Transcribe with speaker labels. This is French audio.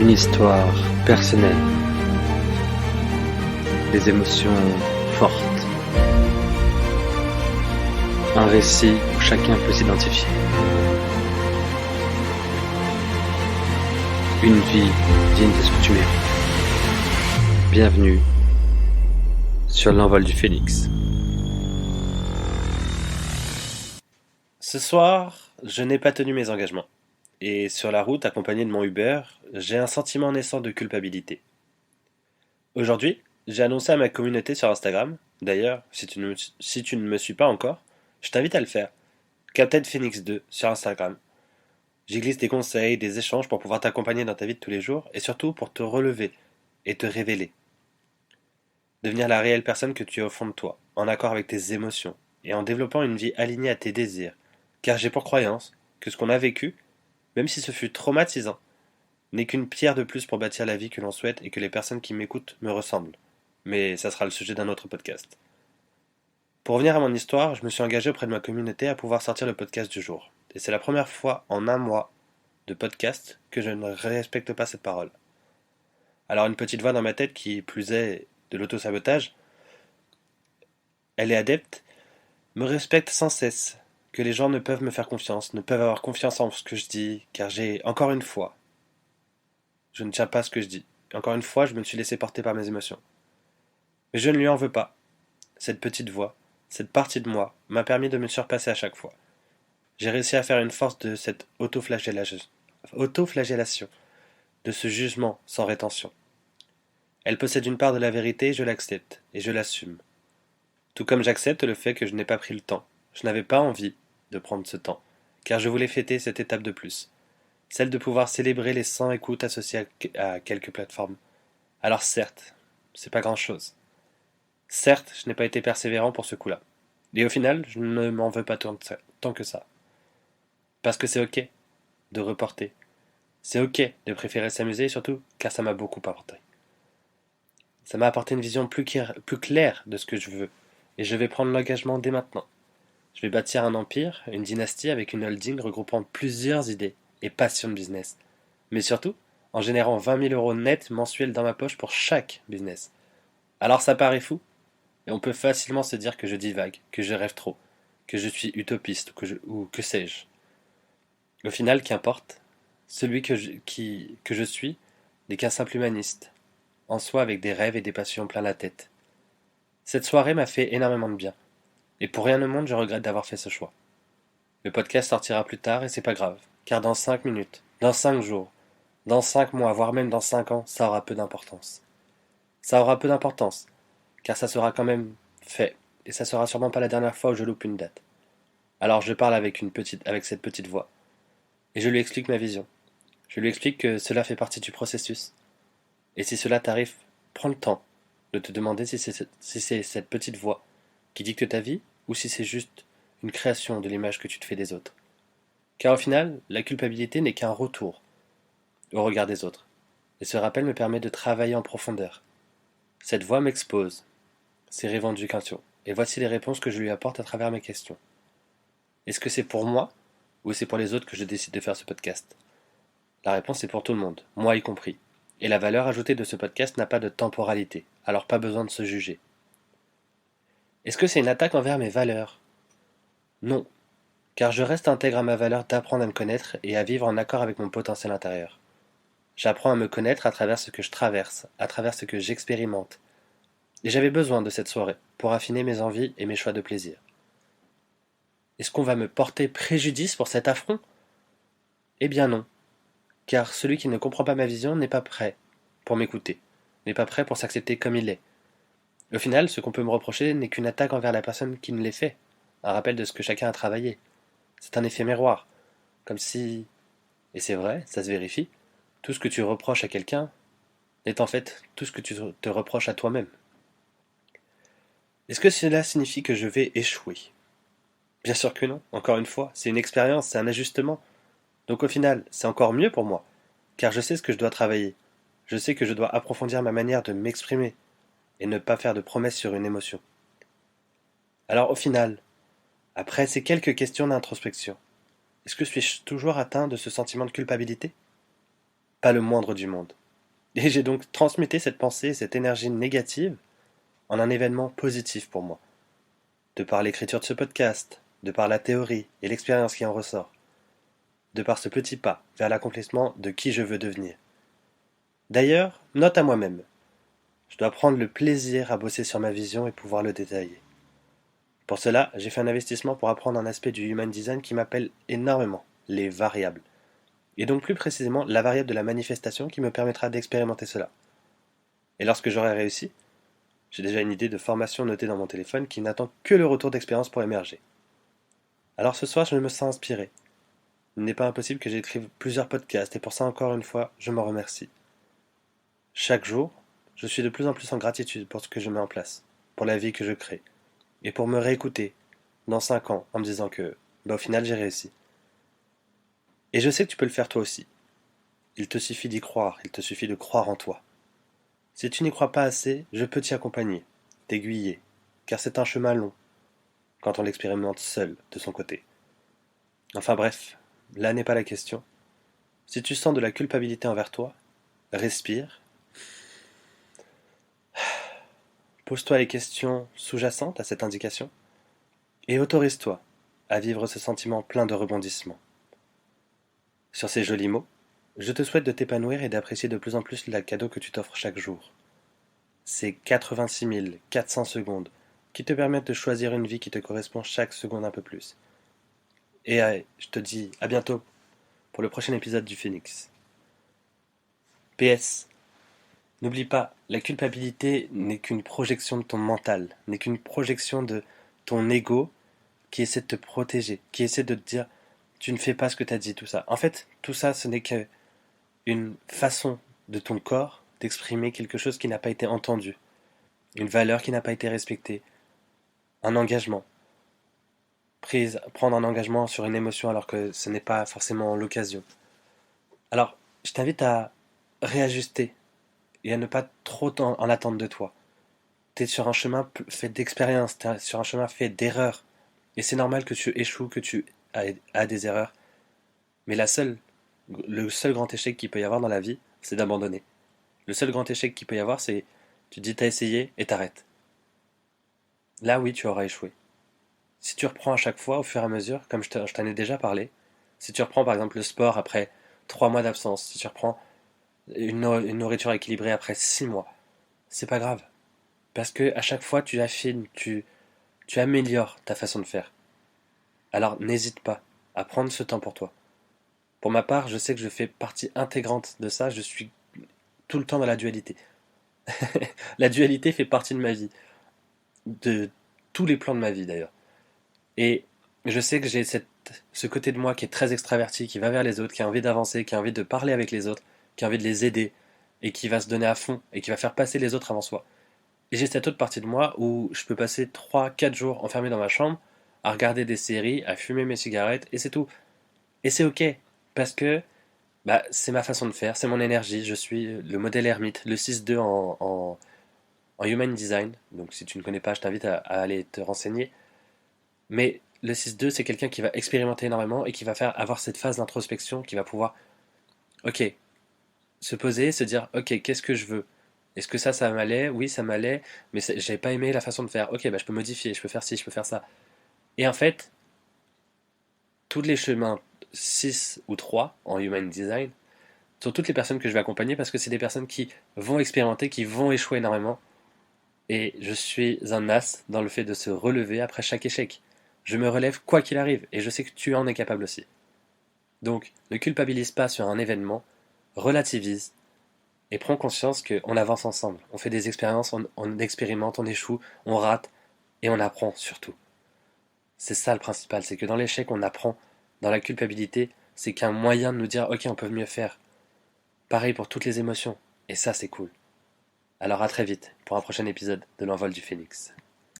Speaker 1: Une histoire personnelle, des émotions fortes, un récit où chacun peut s'identifier. Une vie digne de ce que tu mérites. Bienvenue sur l'envol du phénix.
Speaker 2: Ce soir, je n'ai pas tenu mes engagements. Et sur la route, accompagné de mon Uber, j'ai un sentiment naissant de culpabilité. Aujourd'hui, j'ai annoncé à ma communauté sur Instagram, d'ailleurs, si tu ne me suis pas encore, je t'invite à le faire, Captain Phoenix 2 sur Instagram. J'y glisse des conseils, des échanges pour pouvoir t'accompagner dans ta vie de tous les jours et surtout pour te relever et te révéler. Devenir la réelle personne que tu es au fond de toi, en accord avec tes émotions et en développant une vie alignée à tes désirs. Car j'ai pour croyance que ce qu'on a vécu, même si ce fut traumatisant, n'est qu'une pierre de plus pour bâtir la vie que l'on souhaite et que les personnes qui m'écoutent me ressemblent. Mais ça sera le sujet d'un autre podcast. Pour revenir à mon histoire, je me suis engagé auprès de ma communauté à pouvoir sortir le podcast du jour. Et c'est la première fois en un mois de podcast que je ne respecte pas cette parole. Alors une petite voix dans ma tête qui plus est de l'auto-sabotage, elle est adepte, me respecte sans cesse, que les gens ne peuvent me faire confiance, ne peuvent avoir confiance en ce que je dis, car j'ai, encore une fois, je ne tiens pas à ce que je dis. Encore une fois, je me suis laissé porter par mes émotions. Mais je ne lui en veux pas. Cette petite voix, cette partie de moi, m'a permis de me surpasser à chaque fois. J'ai réussi à faire une force de cette autoflagellation, de ce jugement sans rétention. Elle possède une part de la vérité, je l'accepte, et je l'assume. Tout comme j'accepte le fait que je n'ai pas pris le temps. Je n'avais pas envie de prendre ce temps, car je voulais fêter cette étape de plus. Celle de pouvoir célébrer les 100 écoutes associées à quelques plateformes. Alors certes, c'est pas grand-chose. Certes, je n'ai pas été persévérant pour ce coup-là. Et au final, je ne m'en veux pas tant que ça. Parce que c'est ok de reporter. C'est ok de préférer s'amuser, surtout car ça m'a beaucoup apporté. Ça m'a apporté une vision plus claire de ce que je veux. Et je vais prendre l'engagement dès maintenant. Je vais bâtir un empire, une dynastie avec une holding regroupant plusieurs idées et passions de business. Mais surtout, en générant 20 000 euros net mensuels dans ma poche pour chaque business. Alors ça paraît fou, et on peut facilement se dire que je divague, que je rêve trop, que je suis utopiste ou que sais-je. Au final, qu'importe, celui que je suis n'est qu'un simple humaniste, en soi avec des rêves et des passions plein la tête. Cette soirée m'a fait énormément de bien, et pour rien au monde je regrette d'avoir fait ce choix. Le podcast sortira plus tard et c'est pas grave, car dans 5 minutes, dans 5 jours, dans 5 mois, voire même dans 5 ans, ça aura peu d'importance. Ça aura peu d'importance, car ça sera quand même fait, et ça sera sûrement pas la dernière fois où je loupe une date. Alors je parle avec cette petite voix, et je lui explique ma vision. Je lui explique que cela fait partie du processus. Et si cela t'arrive, prends le temps de te demander si c'est cette petite voix qui dicte ta vie, ou si c'est juste une création de l'image que tu te fais des autres. Car au final, la culpabilité n'est qu'un retour au regard des autres. Et ce rappel me permet de travailler en profondeur. Cette voix m'expose ses revendications. Et voici les réponses que je lui apporte à travers mes questions. Est-ce que c'est pour moi ou c'est pour les autres que je décide de faire ce podcast? La réponse est pour tout le monde, moi y compris. Et la valeur ajoutée de ce podcast n'a pas de temporalité, alors pas besoin de se juger. Est-ce que c'est une attaque envers mes valeurs? Non, car je reste intègre à ma valeur d'apprendre à me connaître et à vivre en accord avec mon potentiel intérieur. J'apprends à me connaître à travers ce que je traverse, à travers ce que j'expérimente. Et j'avais besoin de cette soirée pour affiner mes envies et mes choix de plaisir. Est-ce qu'on va me porter préjudice pour cet affront? Eh bien non, car celui qui ne comprend pas ma vision n'est pas prêt pour m'écouter, n'est pas prêt pour s'accepter comme il est. Au final, ce qu'on peut me reprocher n'est qu'une attaque envers la personne qui me l'ait fait, un rappel de ce que chacun a travaillé. C'est un effet miroir, comme si, et c'est vrai, ça se vérifie, tout ce que tu reproches à quelqu'un est en fait tout ce que tu te reproches à toi-même. Est-ce que cela signifie que je vais échouer? Bien sûr que non, encore une fois, c'est une expérience, c'est un ajustement. Donc au final, c'est encore mieux pour moi, car je sais ce que je dois travailler. Je sais que je dois approfondir ma manière de m'exprimer, et ne pas faire de promesses sur une émotion. Alors au final, après ces quelques questions d'introspection, est-ce que suis-je toujours atteint de ce sentiment de culpabilité? pas le moindre du monde. Et j'ai donc transmuté cette pensée, cette énergie négative, en un événement positif pour moi. De par l'écriture de ce podcast, de par la théorie et l'expérience qui en ressort, de par ce petit pas vers l'accomplissement de qui je veux devenir. D'ailleurs, note à moi-même, je dois prendre le plaisir à bosser sur ma vision et pouvoir le détailler. Pour cela, j'ai fait un investissement pour apprendre un aspect du Human Design qui m'appelle énormément, les variables. Et donc plus précisément la variable de la manifestation qui me permettra d'expérimenter cela. Et lorsque j'aurai réussi, j'ai déjà une idée de formation notée dans mon téléphone qui n'attend que le retour d'expérience pour émerger. Alors ce soir, je me sens inspiré. Il n'est pas impossible que j'écrive plusieurs podcasts et pour ça encore une fois, je m'en remercie. Chaque jour, je suis de plus en plus en gratitude pour ce que je mets en place, pour la vie que je crée, et pour me réécouter dans 5 ans en me disant que, au final, j'ai réussi. Et je sais que tu peux le faire toi aussi. Il te suffit d'y croire, il te suffit de croire en toi. Si tu n'y crois pas assez, je peux t'y accompagner, t'aiguiller, car c'est un chemin long, quand on l'expérimente seul de son côté. Enfin bref, là n'est pas la question. Si tu sens de la culpabilité envers toi, respire, pose-toi les questions sous-jacentes à cette indication, et autorise-toi à vivre ce sentiment plein de rebondissements. Sur ces jolis mots, je te souhaite de t'épanouir et d'apprécier de plus en plus le cadeau que tu t'offres chaque jour. Ces 86 400 secondes qui te permettent de choisir une vie qui te correspond chaque seconde un peu plus. Et je te dis à bientôt pour le prochain épisode du Phoenix. PS, n'oublie pas, la culpabilité n'est qu'une projection de ton mental, n'est qu'une projection de ton ego qui essaie de te protéger, qui essaie de te dire tu ne fais pas ce que tu as dit, tout ça. En fait, tout ça, ce n'est qu'une façon de ton corps d'exprimer quelque chose qui n'a pas été entendu, une valeur qui n'a pas été respectée, un engagement. Prendre un engagement sur une émotion alors que ce n'est pas forcément l'occasion. Alors, je t'invite à réajuster et à ne pas trop en attendre de toi. Tu es sur un chemin fait d'expérience, tu es sur un chemin fait d'erreurs. Et c'est normal que tu échoues, que tu aies des erreurs. Mais le seul grand échec qu'il peut y avoir dans la vie, c'est d'abandonner. Le seul grand échec qu'il peut y avoir, c'est tu te dis t'as essayé et t'arrêtes. Là oui, tu auras échoué. Si tu reprends à chaque fois, au fur et à mesure, comme je t'en ai déjà parlé, si tu reprends par exemple le sport après 3 mois d'absence, si tu reprends une nourriture équilibrée après 6 mois, c'est pas grave. Parce que à chaque fois, tu affines, tu améliores ta façon de faire. Alors n'hésite pas à prendre ce temps pour toi. Pour ma part, je sais que je fais partie intégrante de ça, je suis tout le temps dans la dualité. La dualité fait partie de ma vie, de tous les plans de ma vie d'ailleurs. Et je sais que j'ai ce côté de moi qui est très extraverti, qui va vers les autres, qui a envie d'avancer, qui a envie de parler avec les autres, qui a envie de les aider, et qui va se donner à fond, et qui va faire passer les autres avant soi. Et j'ai cette autre partie de moi où je peux passer 3 4 jours enfermé dans ma chambre, à regarder des séries, à fumer mes cigarettes, et c'est tout. Et c'est ok, parce que c'est ma façon de faire, c'est mon énergie, je suis le modèle ermite, le 6-2 en Human Design, donc si tu ne connais pas, je t'invite à aller te renseigner. Mais le 6-2, c'est quelqu'un qui va expérimenter énormément et qui va avoir cette phase d'introspection, qui va pouvoir, ok, se poser, se dire, ok, qu'est-ce que je veux? Est-ce que ça m'allait? Oui, ça m'allait, mais j'avais pas aimé la façon de faire. Ok, je peux modifier, je peux faire ci, je peux faire ça. Et en fait, tous les chemins 6 ou 3 en Human Design sont toutes les personnes que je vais accompagner parce que c'est des personnes qui vont expérimenter, qui vont échouer énormément. Et je suis un as dans le fait de se relever après chaque échec. Je me relève quoi qu'il arrive, et je sais que tu en es capable aussi. Donc, ne culpabilise pas sur un événement, relativise, et prends conscience qu'on avance ensemble. On fait des expériences, on expérimente, on échoue, on rate, et on apprend surtout. C'est ça le principal, c'est que dans l'échec, on apprend. Dans la culpabilité, c'est qu'un moyen de nous dire, ok, on peut mieux faire. Pareil pour toutes les émotions, et ça c'est cool. Alors à très vite pour un prochain épisode de l'envol du Phénix.